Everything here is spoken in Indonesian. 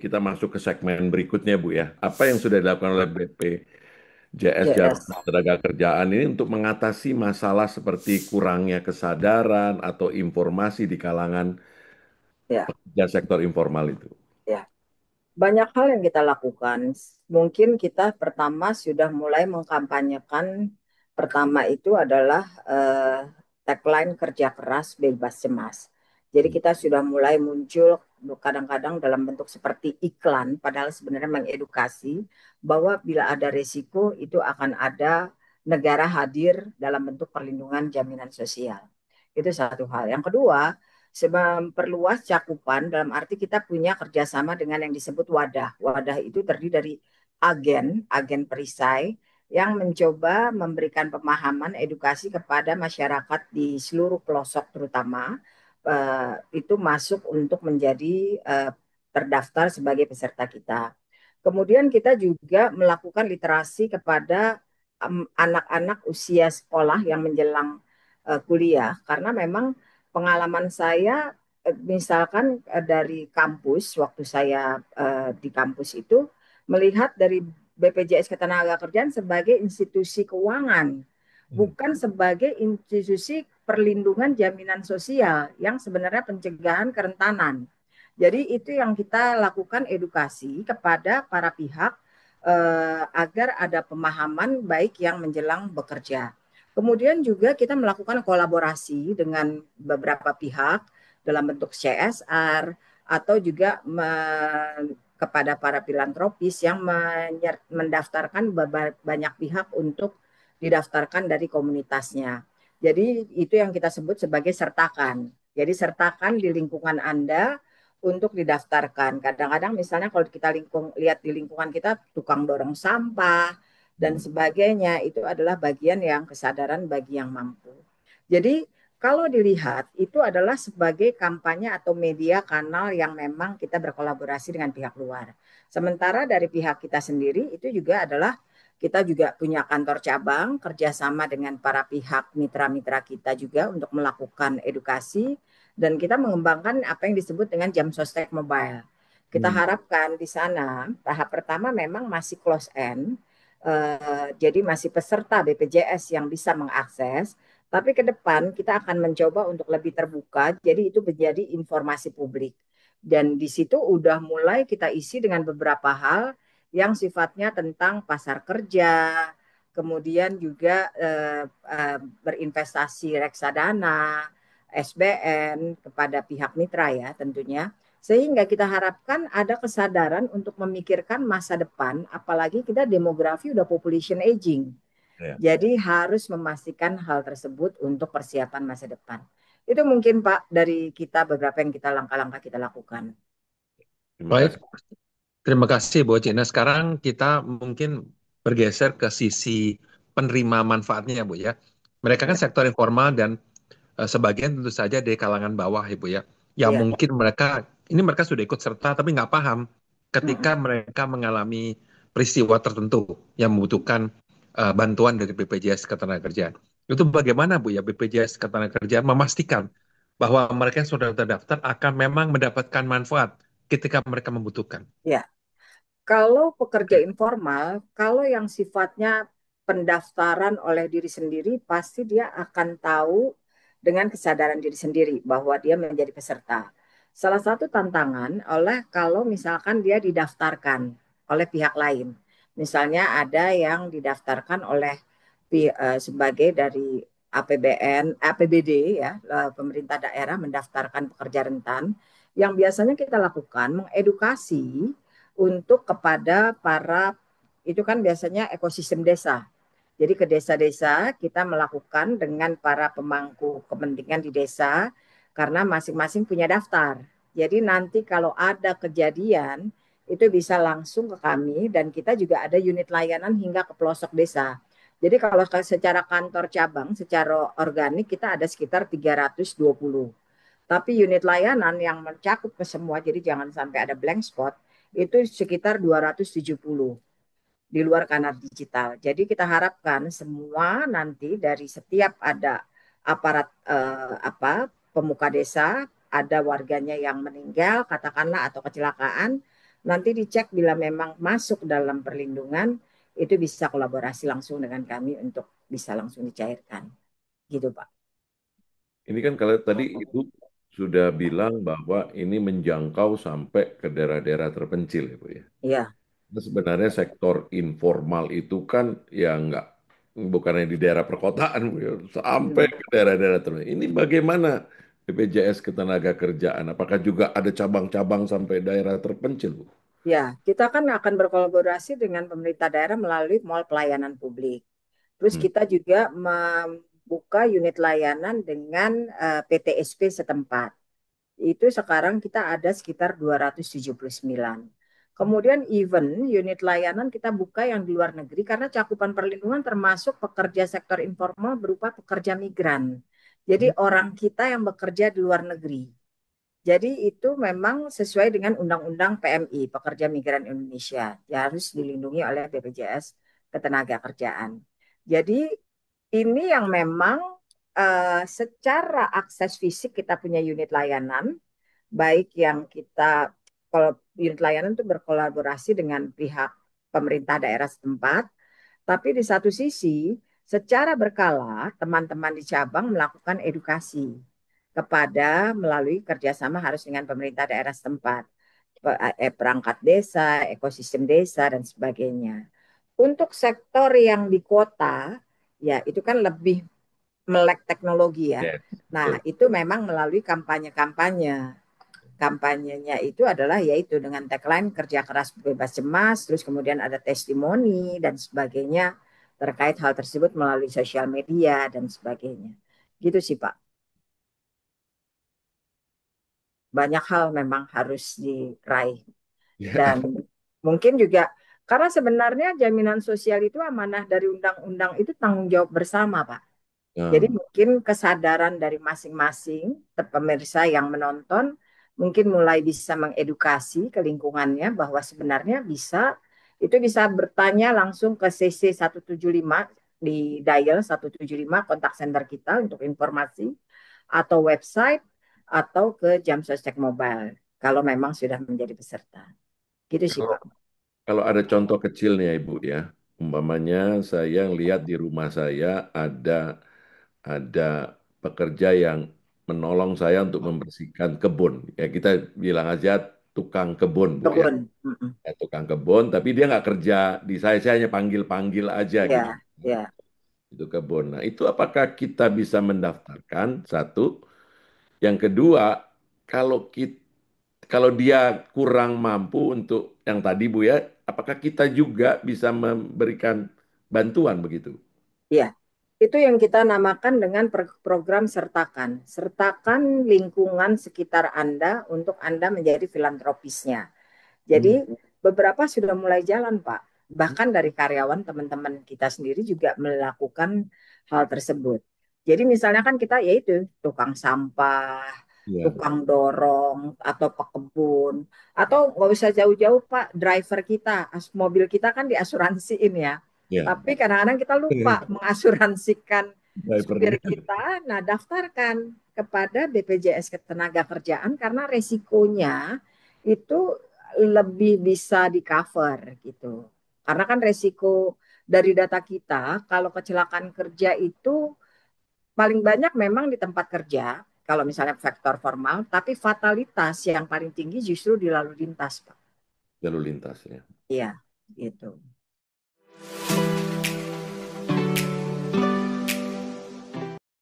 kita masuk ke segmen berikutnya, Bu ya. Apa yang sudah dilakukan oleh BPJS Jarum JS. Tenaga Kerjaan ini untuk mengatasi masalah seperti kurangnya kesadaran atau informasi di kalangan Ya, pekerja sektor informal itu? ya. Banyak hal yang kita lakukan. Mungkin kita pertama sudah mulai mengkampanyekan, pertama itu adalah tagline kerja keras bebas cemas. Jadi kita sudah mulai muncul kadang-kadang dalam bentuk seperti iklan, padahal sebenarnya mengedukasi bahwa bila ada resiko itu akan ada negara hadir dalam bentuk perlindungan jaminan sosial. Itu satu hal. Yang kedua, memperluas cakupan dalam arti kita punya kerjasama dengan yang disebut wadah. Wadah itu terdiri dari agen perisai yang mencoba memberikan pemahaman edukasi kepada masyarakat di seluruh pelosok terutama itu masuk untuk menjadi terdaftar sebagai peserta kita. Kemudian kita juga melakukan literasi kepada anak-anak usia sekolah yang menjelang kuliah karena memang pengalaman saya misalkan dari kampus waktu saya di kampus itu melihat dari BPJS Ketenagakerjaan sebagai institusi keuangan Hmm. bukan sebagai institusi perlindungan jaminan sosial yang sebenarnya pencegahan kerentanan. Jadi itu yang kita lakukan edukasi kepada para pihak agar ada pemahaman baik yang menjelang bekerja. Kemudian juga kita melakukan kolaborasi dengan beberapa pihak dalam bentuk CSR atau juga kepada para filantropis yang mendaftarkan banyak pihak untuk didaftarkan dari komunitasnya. Jadi itu yang kita sebut sebagai sertakan. Jadi sertakan di lingkungan Anda untuk didaftarkan. Kadang-kadang misalnya kalau kita lihat di lingkungan kita tukang dorong sampah dan sebagainya itu adalah bagian yang kesadaran bagi yang mampu. Jadi kalau dilihat itu adalah sebagai kampanye atau media kanal yang memang kita berkolaborasi dengan pihak luar. Sementara dari pihak kita sendiri itu juga adalah kita juga punya kantor cabang kerjasama dengan para pihak mitra-mitra kita juga untuk melakukan edukasi dan kita mengembangkan apa yang disebut dengan jam sostek mobile. Kita Hmm. harapkan di sana tahap pertama memang masih close end, jadi masih peserta BPJS yang bisa mengakses. Tapi ke depan kita akan mencoba untuk lebih terbuka, jadi itu menjadi informasi publik. Dan di situ udah mulai kita isi dengan beberapa hal yang sifatnya tentang pasar kerja, kemudian juga berinvestasi reksadana, SBN kepada pihak mitra ya tentunya. Sehingga kita harapkan ada kesadaran untuk memikirkan masa depan, apalagi kita demografi udah population aging. Ya. Jadi harus memastikan hal tersebut untuk persiapan masa depan. Itu mungkin Pak dari kita beberapa yang kita langkah-langkah kita lakukan. Terima Baik, kasih. terima kasih Bu Cina. Sekarang kita mungkin bergeser ke sisi penerima manfaatnya Bu ya. Mereka kan Ya, sektor informal dan sebagian tentu saja dari kalangan bawah Ibu ya. Yang ya. mungkin mereka sudah ikut serta tapi nggak paham ketika Mm-mm. mereka mengalami peristiwa tertentu yang membutuhkan bantuan dari BPJS Ketenagakerjaan. Itu bagaimana Bu ya BPJS Ketenagakerjaan memastikan bahwa mereka yang sudah terdaftar akan memang mendapatkan manfaat ketika mereka membutuhkan. Ya. Kalau pekerja informal, kalau yang sifatnya pendaftaran oleh diri sendiri, pasti dia akan tahu dengan kesadaran diri sendiri bahwa dia menjadi peserta. Salah satu tantangan oleh kalau misalkan dia didaftarkan oleh pihak lain. Misalnya ada yang didaftarkan oleh sebagai dari APBN, APBD ya, pemerintah daerah mendaftarkan pekerja rentan. Yang biasanya kita lakukan mengedukasi untuk kepada para itu kan biasanya ekosistem desa. Jadi ke desa-desa kita melakukan dengan para pemangku kepentingan di desa karena masing-masing punya daftar. Jadi nanti kalau ada kejadian itu bisa langsung ke kami dan kita juga ada unit layanan hingga ke pelosok desa. Jadi kalau secara kantor cabang, secara organik kita ada sekitar 320. Tapi unit layanan yang mencakup ke semua, jadi jangan sampai ada blank spot, itu sekitar 270 di luar kanal digital. Jadi kita harapkan semua nanti dari setiap ada aparat pemuka desa, ada warganya yang meninggal katakanlah atau kecelakaan, nanti dicek bila memang masuk dalam perlindungan, itu bisa kolaborasi langsung dengan kami untuk bisa langsung dicairkan. Gitu, Pak. Ini kan kalau tadi Ibu sudah bilang bahwa ini menjangkau sampai ke daerah-daerah terpencil, ya, Bu ya. Iya, Nah, sebenarnya sektor informal itu kan ya nggak, bukannya di daerah perkotaan, Bu, ya, sampai hmm. ke daerah-daerah terpencil. Ini bagaimana BPJS Ketenagakerjaan? Apakah juga ada cabang-cabang sampai daerah terpencil, Bu? Ya, kita kan akan berkolaborasi dengan pemerintah daerah melalui mall pelayanan publik. Terus Hmm. kita juga membuka unit layanan dengan PTSP setempat. Itu sekarang kita ada sekitar 279. Kemudian even unit layanan kita buka yang di luar negeri karena cakupan perlindungan termasuk pekerja sektor informal berupa pekerja migran. Jadi orang kita yang bekerja di luar negeri. Jadi itu memang sesuai dengan Undang-Undang PMI, Pekerja Migran Indonesia. Ya, harus dilindungi oleh BPJS Ketenagakerjaan. Jadi ini yang memang secara akses fisik kita punya unit layanan, baik yang kita, kalau unit layanan itu berkolaborasi dengan pihak pemerintah daerah setempat, tapi di satu sisi secara berkala teman-teman di cabang melakukan edukasi kepada melalui kerjasama harus dengan pemerintah daerah setempat, perangkat desa, ekosistem desa dan sebagainya. Untuk sektor yang di kota, ya itu kan lebih melek teknologi ya. Ya, Nah, betul. itu memang melalui kampanye-kampanye. Kampanyenya itu adalah yaitu dengan tagline kerja keras bebas cemas, terus kemudian ada testimoni dan sebagainya terkait hal tersebut melalui sosial media dan sebagainya. Gitu sih Pak. Banyak hal memang harus diraih dan Ya. mungkin juga karena sebenarnya jaminan sosial itu amanah dari undang-undang itu tanggung jawab bersama Pak. Jadi Nah, mungkin kesadaran dari masing-masing pemirsa yang menonton mungkin mulai bisa mengedukasi ke lingkungannya bahwa sebenarnya itu bisa bertanya langsung ke CC 175 di dial 175 kontak center kita untuk informasi atau website atau ke jam sostek mobile kalau memang sudah menjadi peserta. Gitu sih kalau Pak. kalau ada contoh kecilnya Ibu ya, umpamanya saya lihat di rumah saya ada pekerja yang menolong saya untuk membersihkan kebun. Ya kita bilang aja tukang kebun, Bu ya. Kebun. Mm-mm. Ya, tukang kebun, tapi dia nggak kerja di saya hanya panggil-panggil aja gitu. Ya, ya, Itu kebun. Nah, itu apakah kita bisa mendaftarkan? Satu. Yang kedua, kalau dia kurang mampu untuk yang tadi Bu ya, apakah kita juga bisa memberikan bantuan begitu? ya. Itu yang kita namakan dengan program sertakan. Sertakan lingkungan sekitar Anda untuk Anda menjadi filantropisnya. Hmm. Jadi beberapa sudah mulai jalan, Pak. Bahkan dari karyawan teman-teman kita sendiri juga melakukan hal tersebut. Jadi misalnya kan kita yaitu tukang sampah, Iya, betul. tukang dorong, atau pekebun, atau nggak usah jauh-jauh Pak, driver kita, mobil kita kan diasuransiin ya. Iya. Tapi kadang-kadang kita lupa mengasuransikan supir Drivernya. kita. Nah, daftarkan kepada BPJS Ketenagakerjaan karena resikonya itu lebih bisa di cover gitu. Karena kan resiko dari data kita kalau kecelakaan kerja itu paling banyak memang di tempat kerja kalau misalnya sektor formal, tapi fatalitas yang paling tinggi justru di lalu lintas, Pak. Lalu lintas ya. Iya, gitu.